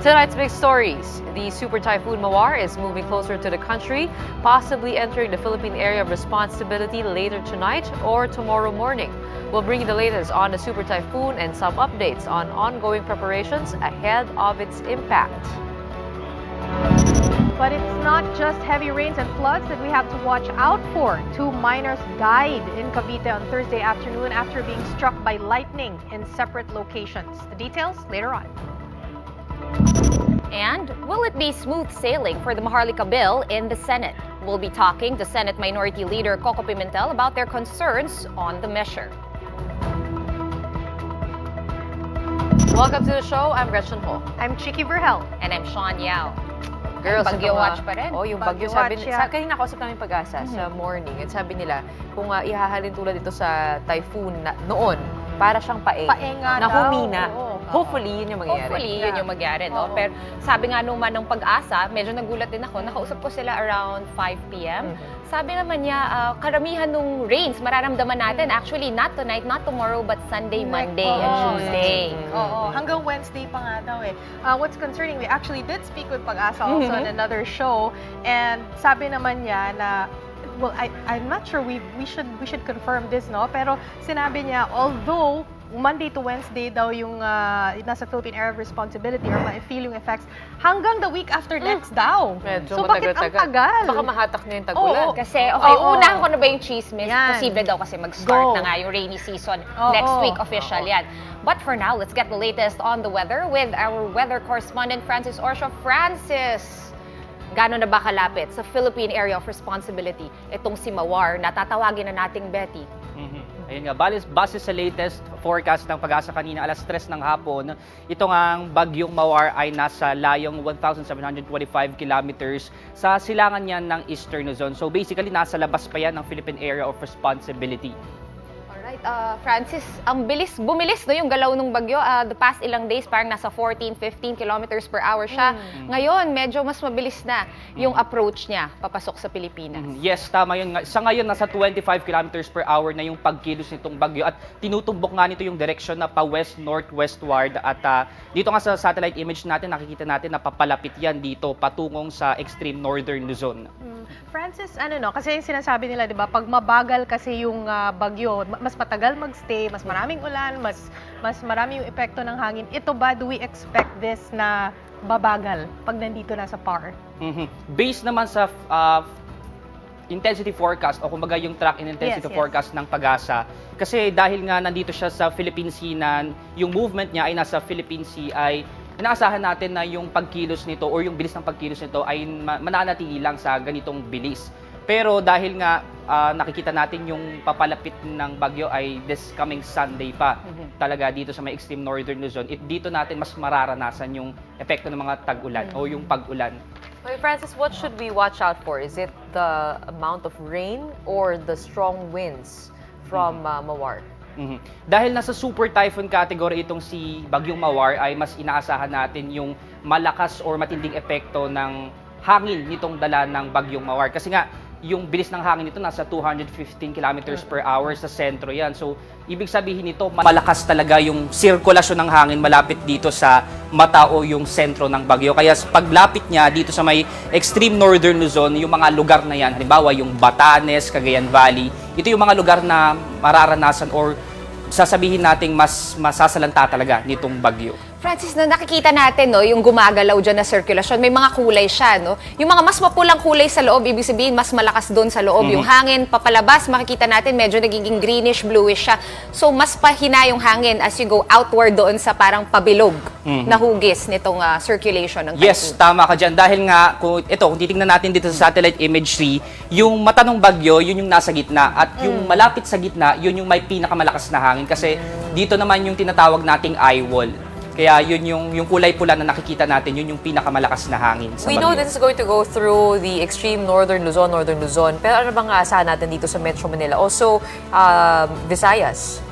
Tonight's big stories. The Super Typhoon Mawar is moving closer to the country, possibly entering the Philippine area of responsibility later tonight or tomorrow morning. We'll bring you the latest on the Super Typhoon and some updates on ongoing preparations ahead of its impact. But it's not just heavy rains and floods that we have to watch out for. 2 miners died in Cavite on Thursday afternoon after being struck by lightning in separate locations. The details later on. And will it be smooth sailing for the Maharlika bill in the Senate? We'll be talking to Senate Minority Leader Coco Pimentel about their concerns on the measure. Welcome to the show. I'm Gretchen Ho. I'm Chicky Verhel. And I'm Sean Yao. Girls, Bagyo ito nga- watch pa rin. Oh, yung Bagyo bagyo. Sabi, watch yan. kanina nakausap namin Pag-asa sa morning. At sabi nila, kung ihahalin tulad ito sa typhoon noon, para siyang paeng. Paenga na daw. humina. Oo. Hopefully, yun yung mangyayari. Hopefully, yun yung magyari, no? Oo. Pero sabi nga naman ng Pag-asa, medyo nagulat din ako, nakausap ko sila around 5 p.m. Sabi naman niya, karamihan nung rains, mararamdaman natin, actually, not tonight, not tomorrow, but Sunday, Monday, and Oo. Tuesday. Oo, hanggang Wednesday pa nga daw eh. What's concerning, we actually did speak with Pag-asa also on another show, and sabi naman niya na, well, I'm not sure we should confirm this, no? Pero sinabi niya, although Monday to Wednesday daw yung nasa Philippine Area of Responsibility or ma-feel yung effects, hanggang the week after next daw. Medyo So bakit ang tagal? Baka mahatak na yung tag-ulan. Oo. Kasi, okay, Oo. unahan ko na ba yung chismis? Yan. Posible daw kasi mag-start Go. na nga yung rainy season Oo. next week, official yan. But for now, let's get the latest on the weather with our weather correspondent, Francis Orsio. Francis, gano'n na ba kalapit sa Philippine Area of Responsibility itong si Mawar na tatawagin na nating Betty? Ayun nga, base sa latest forecast ng Pag-asa kanina, alas 3 ng hapon, ito ngang bagyong Mawar ay nasa layong 1,725 kilometers sa silangan niyan ng Eastern Luzon. So basically, nasa labas pa yan ng Philippine Area of Responsibility. Alright, Francis, bumilis no yung galaw ng bagyo. The past ilang days parang nasa 14, 15 kilometers per hour siya. Ngayon, medyo mas mabilis na yung approach niya papasok sa Pilipinas. Yes, tama yun. Sa ngayon, nasa 25 kilometers per hour na yung pagkilos nitong bagyo at tinutumbok nga nito yung direction na pa-west-northwestward at dito nga sa satellite image natin, nakikita natin na papalapit yan dito patungong sa extreme northern Luzon. Francis, kasi yung sinasabi nila, di ba, pag mabagal kasi yung bagyo, mas matagal magstay, mas maraming ulan, mas marami yung epekto ng hangin. Ito ba, do we expect this na babagal pag nandito na sa PAR? Based naman sa intensity forecast o kumbaga yung track and intensity Yes. forecast ng Pag-asa, kasi dahil nga nandito siya sa Philippine Sea na yung movement niya ay nasa Philippine Sea, ay inaasahan natin na yung pagkilos nito or yung bilis ng pagkilos nito ay mananatili lang sa ganitong bilis. Pero dahil nga nakikita natin yung papalapit ng bagyo ay this coming Sunday pa talaga dito sa may extreme northern Luzon, dito natin mas mararanasan yung epekto ng mga tag-ulan o yung pag-ulan. Okay, Francis, what should we watch out for? Is it the amount of rain or the strong winds from Mawar? Dahil nasa super typhoon category itong si Bagyong Mawar, ay mas inaasahan natin yung malakas or matinding epekto ng hangin nitong dala ng Bagyong Mawar. Kasi nga, yung bilis ng hangin nito nasa 215 kilometers per hour sa sentro yan. So, ibig sabihin nito, malakas talaga yung sirkulasyon ng hangin malapit dito sa mata o yung sentro ng bagyo. Kaya paglapit niya dito sa may extreme northern Luzon, yung mga lugar na yan, halimbawa yung Batanes, Cagayan Valley, ito yung mga lugar na mararanasan or sasabihin nating mas masasalanta talaga nitong bagyo. Francis, no, nakikita natin no, yung gumagalaw dyan na circulation, may mga kulay siya. No? Yung mga mas mapulang kulay sa loob, ibig sabihin mas malakas doon sa loob. Yung hangin papalabas, makikita natin medyo nagiging greenish, bluish siya. So mas pahina yung hangin as you go outward doon sa parang pabilog na hugis nitong circulation ng typhoon. Yes, tama ka dyan. Dahil nga, kung titingnan natin dito sa satellite imagery, yung mata ng bagyo, yun yung nasa gitna. At yung malapit sa gitna, yun yung may pinakamalakas na hangin. Kasi dito naman yung tinatawag nating eye wall. Kaya yun yung kulay pula na nakikita natin, yun yung pinakamalakas na hangin sa We bagyo. know this is going to go through the extreme northern Luzon. Pero ano bang aasahan natin dito sa Metro Manila? Also, Visayas.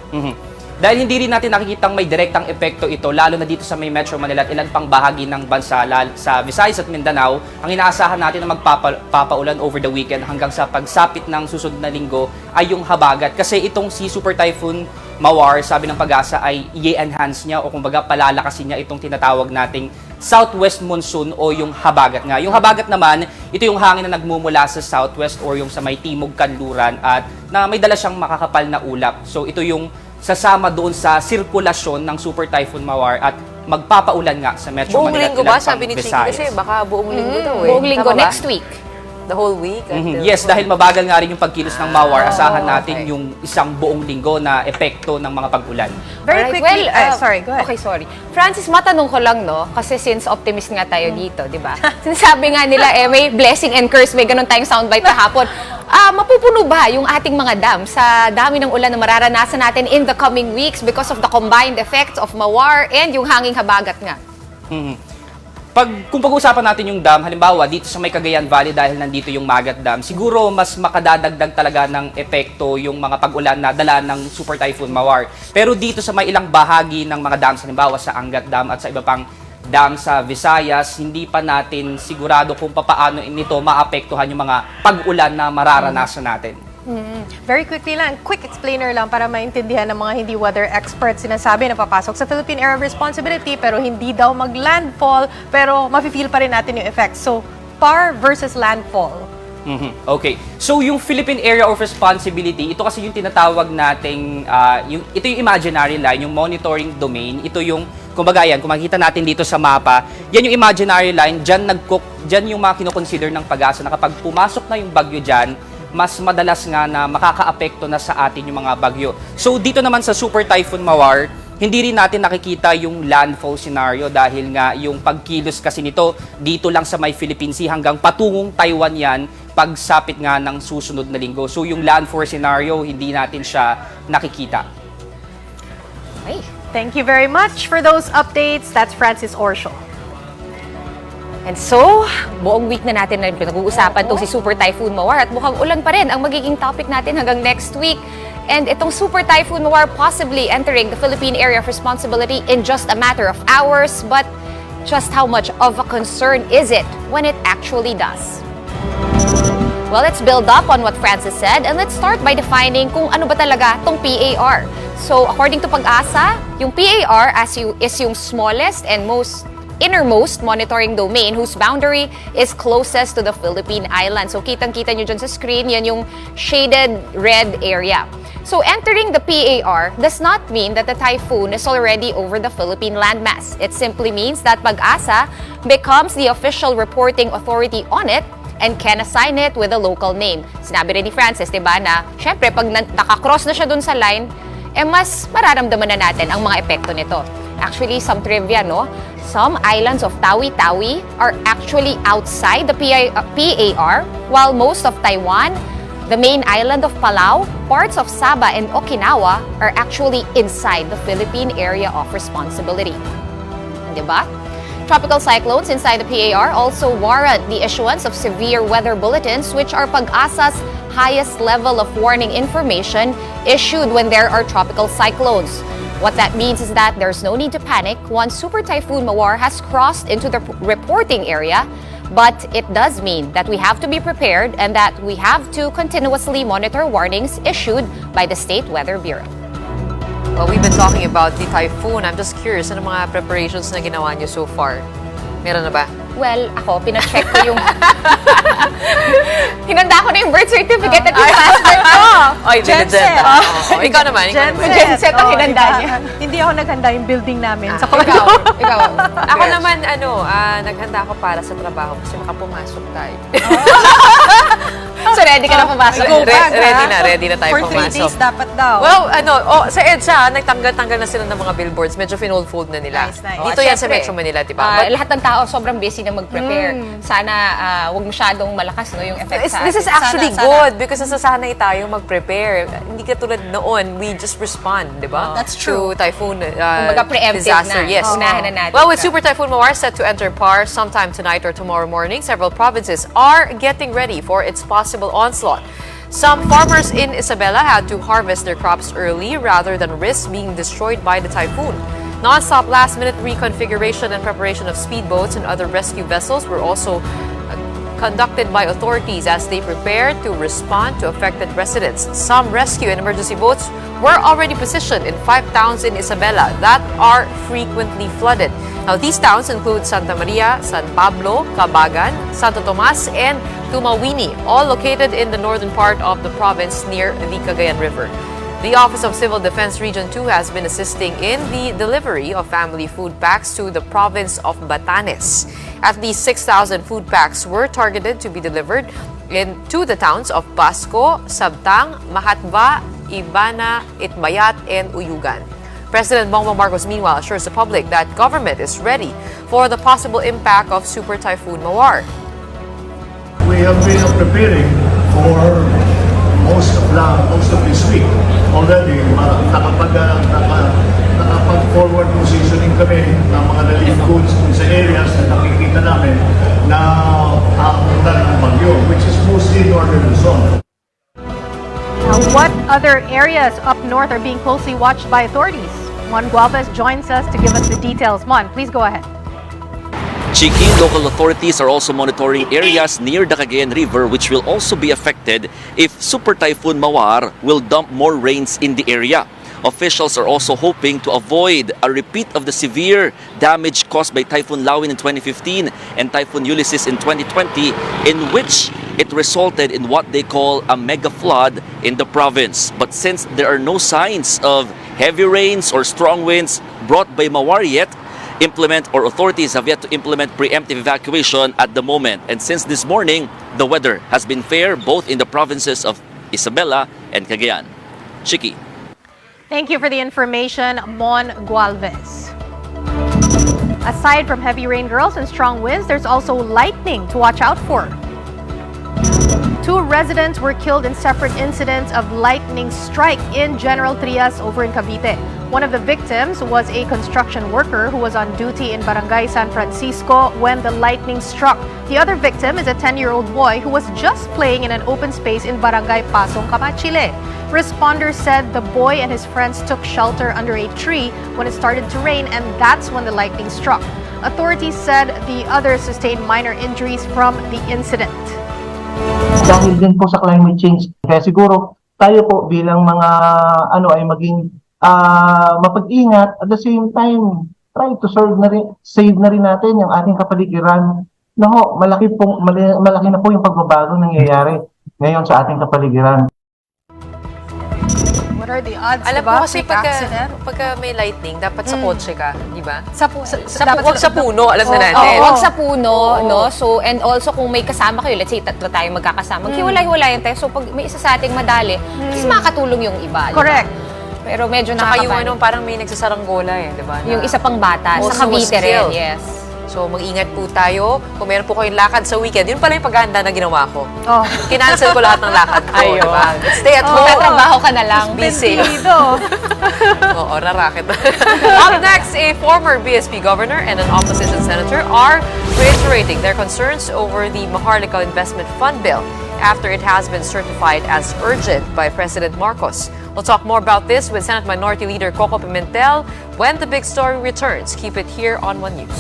Dahil hindi rin natin nakikitang may direktang epekto ito, lalo na dito sa may Metro Manila at ilan pang bahagi ng bansa, sa Visayas at Mindanao, ang inaasahan natin na magpapaulan over the weekend hanggang sa pagsapit ng susunod na linggo ay yung habagat. Kasi itong si Super Typhoon Mawar, sabi ng Pag-asa, ay i-enhance niya o kumbaga palalakasin niya itong tinatawag nating southwest monsoon o yung habagat nga. Yung habagat naman, ito yung hangin na nagmumula sa southwest or yung sa may timog kanluran at na may dala siyang makakapal na ulap. So ito yung sasama doon sa sirkulasyon ng Super Typhoon Mawar at magpapaulan nga sa Metro Buong Manila. linggo ba? Sabi ni Chiki kasi baka buong linggo daw eh. Buong linggo, Tama ba? next week. The whole week? Yes, dahil mabagal nga rin yung pagkilos ng Mawar, asahan natin okay. yung isang buong linggo na epekto ng mga pag-ulan. Very Alright, quickly, well, sorry, go ahead. Okay, sorry. Francis, matanong ko lang, no? Kasi since optimist nga tayo dito, di ba? Sinasabi nga nila, may blessing and curse, may ganun tayong soundbite kahapon. Mapupuno ba yung ating mga dam sa dami ng ulan na mararanasan natin in the coming weeks because of the combined effects of Mawar and yung hanging habagat nga? Kung pag-uusapan natin yung dam, halimbawa dito sa may Cagayan Valley dahil nandito yung Magat Dam, siguro mas makadadagdag talaga ng epekto yung mga pag-ulan na dala ng Super Typhoon Mawar. Pero dito sa may ilang bahagi ng mga dams, halimbawa sa Angat Dam at sa iba pang dam sa Visayas, hindi pa natin sigurado kung paano nito maapektuhan yung mga pag-ulan na mararanasan natin. Very quickly lang, quick explainer lang para maintindihan ng mga hindi weather experts. Sinasabi na papasok sa Philippine Area of Responsibility pero hindi daw mag-landfall pero mafe-feel pa rin natin yung effects. So, PAR versus landfall. Okay. So, yung Philippine Area of Responsibility, ito kasi yung tinatawag nating, ito yung imaginary line, yung monitoring domain. Ito yung, kumbaga yan, kung makikita natin dito sa mapa, yan yung imaginary line, dyan yung mga kinoconsider ng pag-asa na kapag pumasok na yung bagyo dyan, mas madalas nga na makakaapekto na sa atin yung mga bagyo. So dito naman sa Super Typhoon Mawar, hindi rin natin nakikita yung landfall scenario dahil nga yung pagkilos kasi nito dito lang sa may Philippine Sea hanggang patungong Taiwan yan pagsapit nga ng susunod na linggo. So yung landfall scenario, hindi natin siya nakikita. Ay. Thank you very much for those updates. That's Francis Orsho. And so, buong week na natin na pinag-uusapan itong si Super Typhoon Mawar at mukhang ulan pa rin ang magiging topic natin hanggang next week. And itong Super Typhoon Mawar possibly entering the Philippine Area of Responsibility in just a matter of hours. But just how much of a concern is it when it actually does? Well, let's build up on what Francis said and let's start by defining kung ano ba talaga tong PAR. So, according to Pag-asa, yung PAR is yung smallest and innermost monitoring domain whose boundary is closest to the Philippine island. So, kitang-kita nyo dyan sa screen, yan yung shaded red area. So, entering the PAR does not mean that the typhoon is already over the Philippine landmass. It simply means that Pag-asa becomes the official reporting authority on it and can assign it with a local name. Sinabi rin ni Francis, diba, na syempre, pag nakakross na siya dun sa line, mas mararamdaman na natin ang mga epekto nito. Actually, some trivia, no? Some islands of Tawi-Tawi are actually outside the PAR, while most of Taiwan, the main island of Palau, parts of Sabah and Okinawa are actually inside the Philippine Area of Responsibility. Diba? Tropical cyclones inside the PAR also warrant the issuance of severe weather bulletins, which are Pag-asa's highest level of warning information issued when there are tropical cyclones. What that means is that there's no need to panic once Super Typhoon Mawar has crossed into the reporting area, but it does mean that we have to be prepared and that we have to continuously monitor warnings issued by the State Weather Bureau. Well, we've been talking about the typhoon. I'm just curious, ano mga preparations na ginawa niyo so far? Meron na ba? Well, ako, pina-check ko yung... Hinanda ko na yung birth certificate at yung passport ko. Ay, diligent. Ikaw naman. Genset ang hinanda niya. Hindi ako naghanda yung building namin sa Ikaw. Ako naman, naghanda ako para sa trabaho kasi makapumasok tayo. So, ready ka na pumasok? Go back, Ready na tayo For 3 pumasok. days dapat daw. Well, sa EDSA, nagtanggal-tanggal na sila ng mga billboards. Medyo finold-fold na nila. Nice, nice. Dito yan sa Metro Manila, diba? Lahat ng tao sobrang busy na mag-prepare. Sana wag masyadong malakas no, yung effect sa This is atin. actually Sana. good because nasasanay tayo mag-prepare. Hindi katulad noon, we just respond, di ba? That's true. To typhoon Kumbaga preemptive disaster. na. Yes. Unahan na natin. Well, with Super Typhoon Mawar set to enter PAR sometime tonight or tomorrow morning, several provinces are getting ready for its possible onslaught. Some farmers in Isabela had to harvest their crops early rather than risk being destroyed by the typhoon. Non-stop last-minute reconfiguration and preparation of speedboats and other rescue vessels were also conducted by authorities as they prepared to respond to affected residents. Some rescue and emergency boats were already positioned in 5 towns in Isabela that are frequently flooded. Now, these towns include Santa Maria, San Pablo, Cabagan, Santo Tomas, and Tumawini, all located in the northern part of the province near the Cagayan River. The Office of Civil Defense Region 2 has been assisting in the delivery of family food packs to the province of Batanes. At least 6,000 food packs were targeted to be delivered to the towns of Pasco, Sabtang, Mahatba, Ibana, Itbayat, and Uyugan. President Bongbong Marcos, meanwhile, assures the public that government is ready for the possible impact of Super Typhoon Mawar. We have been preparing for most of this week already. Nakapag-forward positioning kami ng mga relief goods sa areas na nakikita namin na aabutan ng bagyo, which is mostly northern Luzon. Now, what other areas up north are being closely watched by authorities? Mon Gualvez joins us to give us the details. Mon, please go ahead. Chiki, local authorities are also monitoring areas near the Cagayan River which will also be affected if Super Typhoon Mawar will dump more rains in the area. Officials are also hoping to avoid a repeat of the severe damage caused by Typhoon Lawin in 2015 and Typhoon Ulysses in 2020, in which it resulted in what they call a mega flood in the province. But since there are no signs of heavy rains or strong winds brought by Mawar yet, authorities have yet to implement preemptive evacuation at the moment. And since this morning, the weather has been fair both in the provinces of Isabela and Cagayan. Chiki. Thank you for the information, Mon Gualvez. Aside from heavy rain, girls, and strong winds, there's also lightning to watch out for. 2 residents were killed in separate incidents of lightning strike in General Trias over in Cavite. One of the victims was a construction worker who was on duty in Barangay San Francisco when the lightning struck. The other victim is a 10-year-old boy who was just playing in an open space in Barangay Pasong, Camachile. Responders said the boy and his friends took shelter under a tree when it started to rain, and that's when the lightning struck. Authorities said the others sustained minor injuries from the incident. Dahil din po sa climate change, kaya siguro tayo po bilang mga ay maging mapag-ingat, at the same time try to save na rin natin yung ating kapaligiran. Malaki na po yung pagbabago nangyayari ngayon sa ating kapaligiran. What are the odds, Alam diba? ko kasi May accident? pagka may lightning, dapat sa kotse ka, di ba? Dapat Huwag sa puno, alam na natin. Oo, wag sa puno, no? So, and also kung may kasama kayo, let's say tatlo tayo magkakasama, maghiwalay-hiwalayan tayo. So, pag may isa sa ating madali, mas makakatulong yung iba. di ba? Correct. Pero medyo Tsaka yung nakakapanik. parang may nagsasaranggola di ba? Yung isa pang bata, Also sa Cavite was rin, killed. yes. So, mag-ingat po tayo. Kung meron po kayong lakad sa weekend, yun pala yung paghahanda na ginawa ko. Oh. Kinancel ko lahat ng lakad ko, Ayun. di ba? Stay at home. Magtatrabaho ka na lang. Be safe. Sentido. Oo, rarakit. Up next, a former BSP governor and an opposition senator are reiterating their concerns over the Maharlika Investment Fund bill after it has been certified as urgent by President Marcos. We'll talk more about this with Senate Minority Leader Coco Pimentel when the big story returns. Keep it here on One News.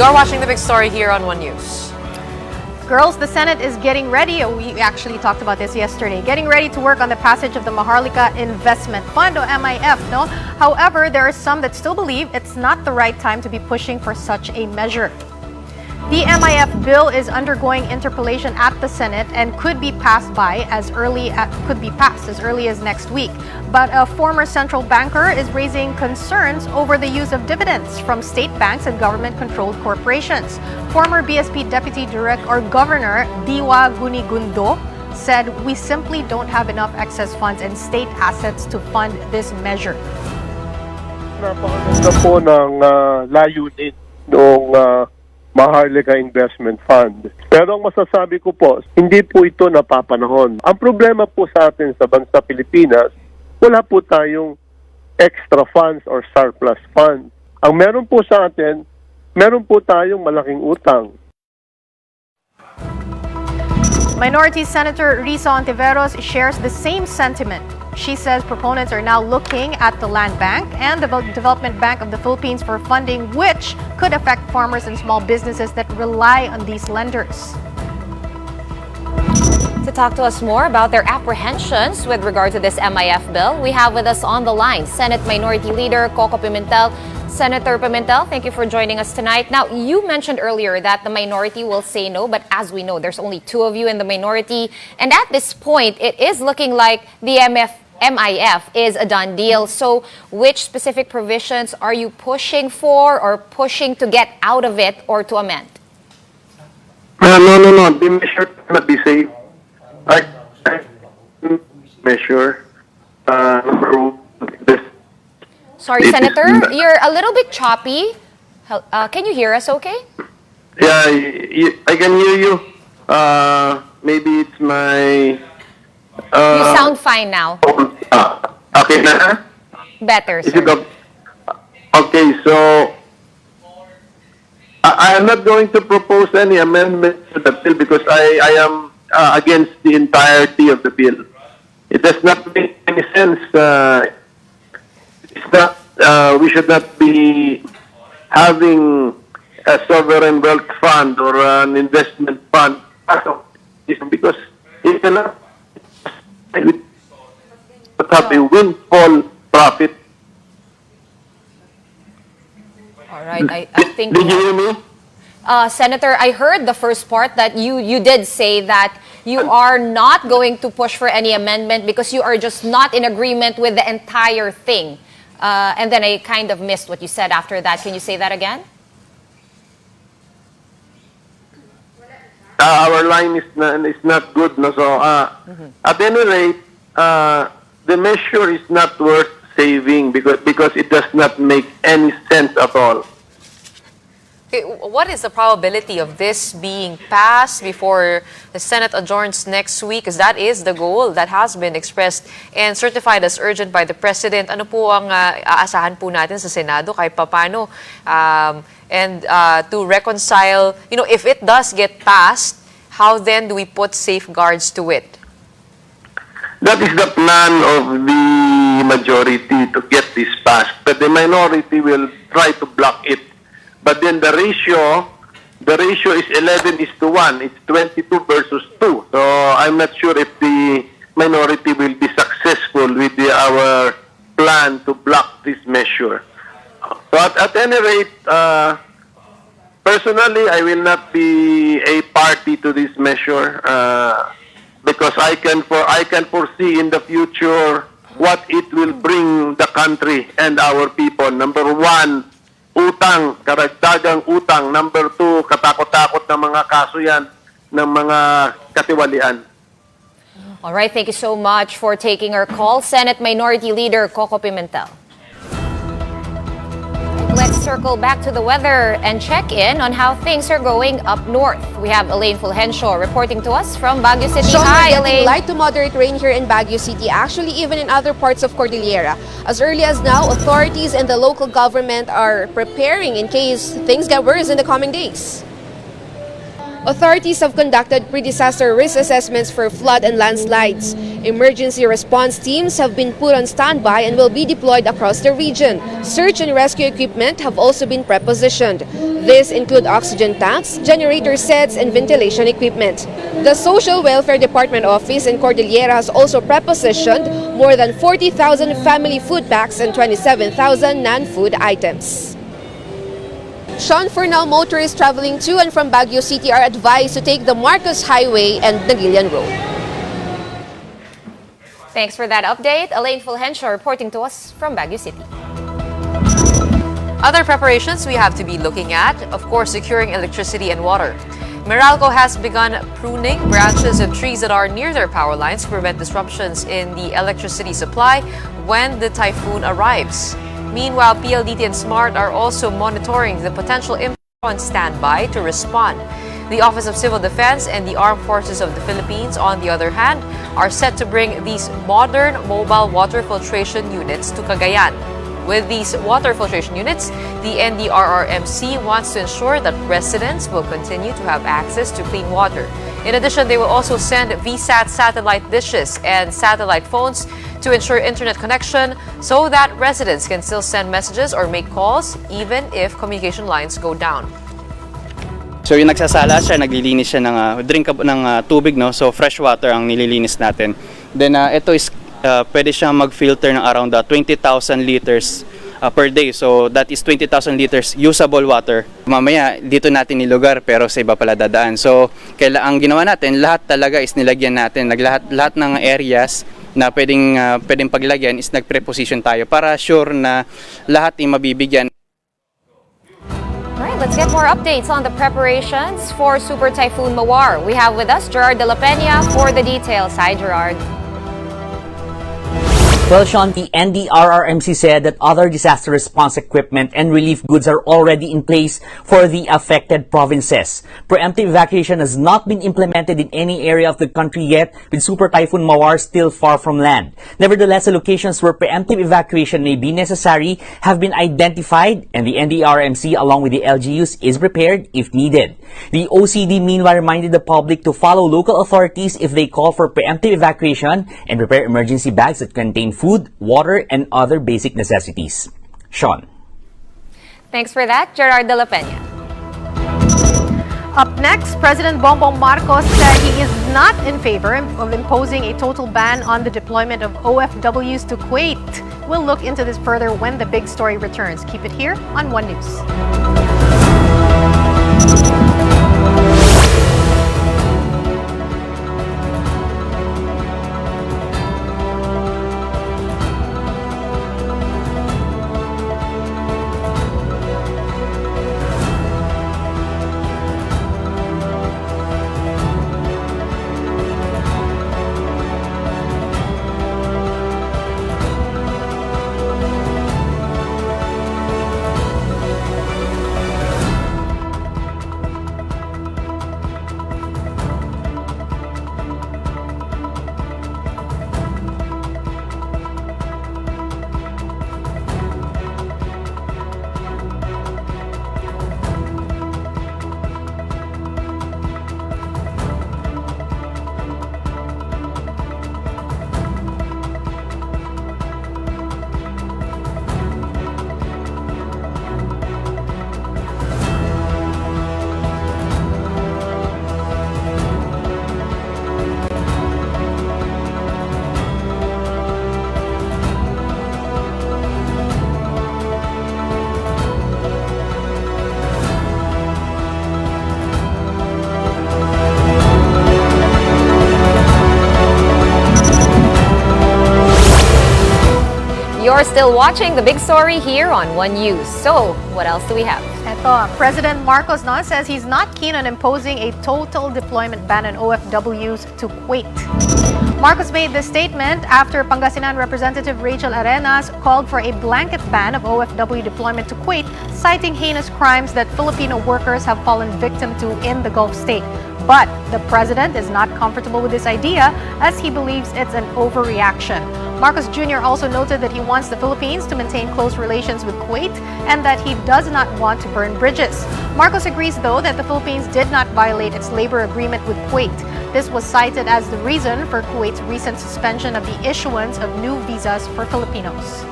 You're watching The Big Story here on One News. Girls, the Senate is getting ready. We actually talked about this yesterday. Getting ready to work on the passage of the Maharlika Investment Fund, or MIF, no? However, there are some that still believe it's not the right time to be pushing for such a measure. The MIF bill is undergoing interpolation at the Senate and could be passed as early as next week. But a former central banker is raising concerns over the use of dividends from state banks and government-controlled corporations. Former BSP Deputy Governor Diwa Gunigundo said, "We simply don't have enough excess funds and state assets to fund this measure." Napakaganda po ng layunin ng Maharlika Investment Fund. Pero ang masasabi ko po, hindi po ito napapanahon. Ang problema po sa atin sa bansa Pilipinas, wala po tayong extra funds or surplus funds. Ang meron po sa atin, meron po tayong malaking utang. Minority Senator Risa Ontiveros shares the same sentiment. She says proponents are now looking at the Land Bank and the Development Bank of the Philippines for funding, which could affect farmers and small businesses that rely on these lenders. To talk to us more about their apprehensions with regard to this MIF bill, we have with us on the line Senate Minority Leader Coco Pimentel. Senator Pimentel, thank you for joining us tonight. Now, you mentioned earlier that the minority will say no, but as we know, there's only two of you in the minority. And at this point, it is looking like the MIF is a done deal. So which specific provisions are you pushing for or pushing to get out of it or to amend? No. The measure cannot be safe. I measure number one, this. Sorry, It is Senator, not- you're a little bit choppy. Can you hear us okay? Yeah, I can hear you. Maybe it's my... You sound fine now. Okay na? Better, Is sir. it okay, so I am not going to propose any amendments to the bill because I am against the entirety of the bill. It does not make any sense. It's not, we should not be having a sovereign wealth fund or an investment fund because it cannot have a windfall profit. All right, I think... Did you hear me? Senator, I heard the first part that you did say that you are not going to push for any amendment because you are just not in agreement with the entire thing. And then I kind of missed what you said after that. Can you say that again? Our line is not good. No? So, at any rate, the measure is not worth saving because it does not make any sense at all. Okay, what is the probability of this being passed before the Senate adjourns next week? Because that is the goal that has been expressed and certified as urgent by the President. Ano po ang aasahan po natin sa Senado kahit papano? And to reconcile, if it does get passed, how then do we put safeguards to it? That is the plan of the majority to get this passed. But the minority will try to block it. But then the ratio is 11:1. It's 22 versus 2. So I'm not sure if the minority will be successful with our plan to block this measure. But at any rate, personally, I will not be a party to this measure because I can foresee in the future what it will bring the country and our people. Number one, utang, karagdagang utang. Number two, katakot-takot na mga kaso yan ng mga katiwalian. All right, thank you so much for taking our call. Senate Minority Leader Coco Pimentel. Let's circle back to the weather and check in on how things are going up north. We have Elaine Fulgencio reporting to us from Baguio City. Sean, Hi, we're getting Elaine. light to moderate rain here in Baguio City, actually even in other parts of Cordillera. As early as now, authorities and the local government are preparing in case things get worse in the coming days. Authorities have conducted pre-disaster risk assessments for flood and landslides. Emergency response teams have been put on standby and will be deployed across the region. Search and rescue equipment have also been prepositioned. These include oxygen tanks, generator sets, and ventilation equipment. The Social Welfare Department office in Cordillera has also prepositioned more than 40,000 family food packs and 27,000 non-food items. Sean, for now, motorists traveling to and from Baguio City are advised to take the Marcos Highway and Naguilian Road. Thanks for that update. Elaine Fulgencio reporting to us from Baguio City. Other preparations we have to be looking at, of course, securing electricity and water. Meralco has begun pruning branches of trees that are near their power lines to prevent disruptions in the electricity supply when the typhoon arrives. Meanwhile, PLDT and SMART are also monitoring the potential impact on standby to respond. The Office of Civil Defense and the Armed Forces of the Philippines, on the other hand, are set to bring these modern mobile water filtration units to Cagayan. With these water filtration units, the NDRRMC wants to ensure that residents will continue to have access to clean water. In addition, they will also send VSAT satellite dishes and satellite phones to ensure internet connection so that residents can still send messages or make calls even if communication lines go down. So yung nagsasala siya, naglilinis siya ng tubig, no? So fresh water ang nililinis natin. Then ito is pwede siyang mag-filter ng around 20,000 liters per day. So that is 20,000 liters usable water. Mamaya dito natin nilugar pero sa iba pala dadaan. So ang ginawa natin, lahat talaga is nilagyan natin. Lahat ng areas na pwedeng paglagyan is nag-preposition tayo para sure na lahat ay mabibigyan. All right, let's get more updates on the preparations for Super Typhoon Mawar. We have with us Gerard de la Peña for the details. Hi, Gerard. Well, Sean, the NDRRMC said that other disaster response equipment and relief goods are already in place for the affected provinces. Preemptive evacuation has not been implemented in any area of the country yet, with Super Typhoon Mawar still far from land. Nevertheless, the locations where preemptive evacuation may be necessary have been identified, and the NDRRMC, along with the LGUs, is prepared if needed. The OCD, meanwhile, reminded the public to follow local authorities if they call for preemptive evacuation and prepare emergency bags that contain food, water, and other basic necessities. Sean. Thanks for that, Gerard de la Peña. Up next, President Bongbong Marcos said he is not in favor of imposing a total ban on the deployment of OFWs to Kuwait. We'll look into this further when the big story returns. Keep it here on One News. You're still watching the big story here on One News. So, what else do we have? Eto, President Marcos now says he's not keen on imposing a total deployment ban on OFWs to Kuwait. Marcos made this statement after Pangasinan Representative Rachel Arenas called for a blanket ban of OFW deployment to Kuwait, citing heinous crimes that Filipino workers have fallen victim to in the Gulf state. But the president is not comfortable with this idea as he believes it's an overreaction. Marcos Jr. also noted that he wants the Philippines to maintain close relations with Kuwait and that he does not want to burn bridges. Marcos agrees, though, that the Philippines did not violate its labor agreement with Kuwait. This was cited as the reason for Kuwait's recent suspension of the issuance of new visas for Filipinos.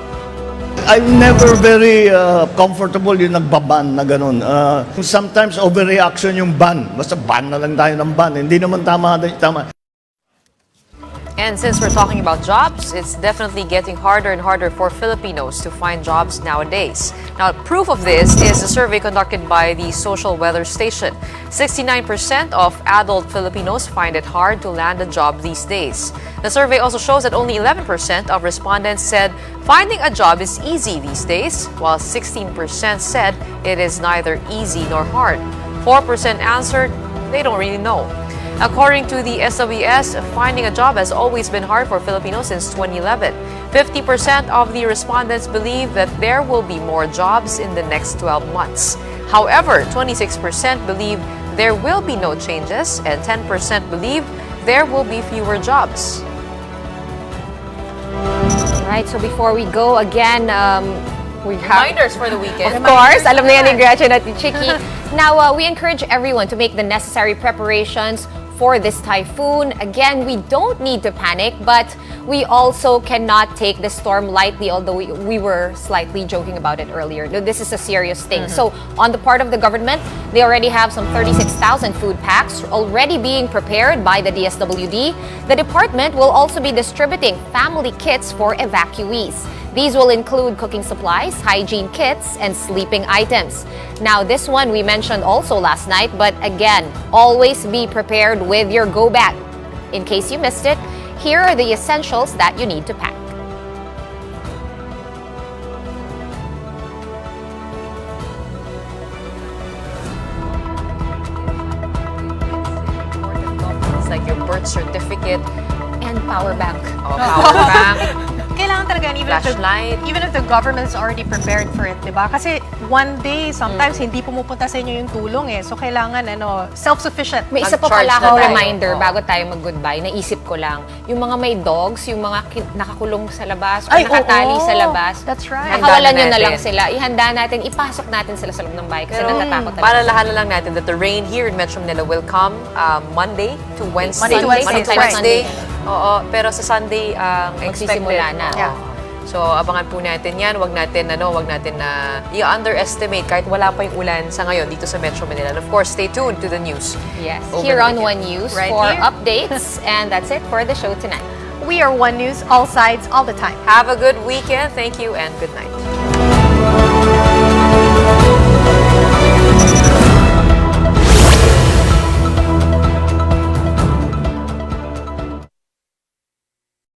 I'm never very comfortable yung nagbaban na ganun. Sometimes overreaction yung ban. Basta ban na lang tayo ng ban. Hindi naman tama. And since we're talking about jobs, it's definitely getting harder and harder for Filipinos to find jobs nowadays. Now, proof of this is a survey conducted by the Social Weather Station. 69% of adult Filipinos find it hard to land a job these days. The survey also shows that only 11% of respondents said finding a job is easy these days, while 16% said it is neither easy nor hard. 4% answered they don't really know. According to the SWS, finding a job has always been hard for Filipinos since 2011. 50% of the respondents believe that there will be more jobs in the next 12 months. However, 26% believe there will be no changes and 10% believe there will be fewer jobs. Right, so before we go again, we have Reminders for the weekend. Of course, alam na yan ni Gretchen at ni Chiki. Now, we encourage everyone to make the necessary preparations for this typhoon. Again, we don't need to panic, but we also cannot take the storm lightly, although we were slightly joking about it earlier. This is a serious thing. So, on the part of the government, they already have some 36,000 food packs already being prepared by the DSWD. The department will also be distributing family kits for evacuees. These will include cooking supplies, hygiene kits, and sleeping items. Now, this one we mentioned also last night, but again, always be prepared with your go bag. In case you missed it, here are the essentials that you need to pack. It's like your birth certificate And power bank. or power bank. Kailangan talaga, Flashlight. even if the government's already prepared for it, di ba? Kasi one day, sometimes hindi pumupunta sa inyo yung tulong eh. So, kailangan, self-sufficient. May isa pa Mag-charge pala na akong tayo. reminder Oo. bago tayo mag-goodbye. Naisip ko lang, yung mga may dogs, yung mga nakakulong sa labas, o Ay, nakatali oo. sa labas, That's right. nakawalan nyo na natin. lang sila. Ihanda natin, ipasok natin sila sa loob ng bahay kasi Pero, natatakot talaga. Paalalahanan lang natin that the rain here in Metro Manila will come Monday to Wednesday. Monday to Wednesday, Monday to Sunday. Oo, pero sa Sunday expected. Magsisimula na. Yeah. So abangan po natin 'yan. Wag natin na i-underestimate kahit wala pa yung ulan sa ngayon dito sa Metro Manila. And of course, stay tuned to the news. Yes, over here the on weekend. One News Right for here. updates. And that's it for the show tonight. We are One News, all sides, all the time. Have a good weekend. Thank you and good night.